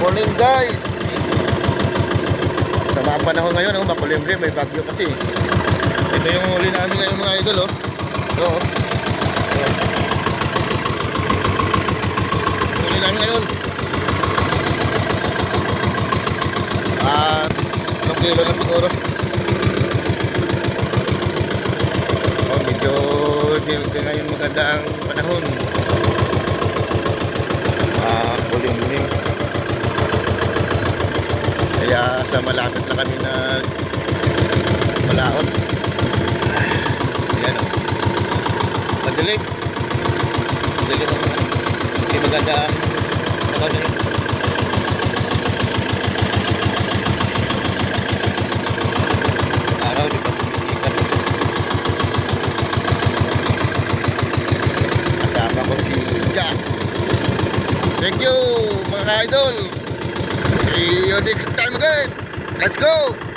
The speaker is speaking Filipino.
Morning guys. Sama ang panahon ngayon, oh, makulimlim, may bagyo kasi. Ito yung huli namin ngayon mga idol, oh. Ito, oh. Huli namin ngayon. Anong kilo na siguro? Oh, medyo di ngayon maganda ang panahon. Kulimlim. Kaya sa malapit na kami na malaon. Ayan, o. Madilim. Madilim ako. Hindi maganda ang na yun. Araw, di ba kumisikat? Kasama ko si Jack. Thank you mga idol. See you next time again. Let's go.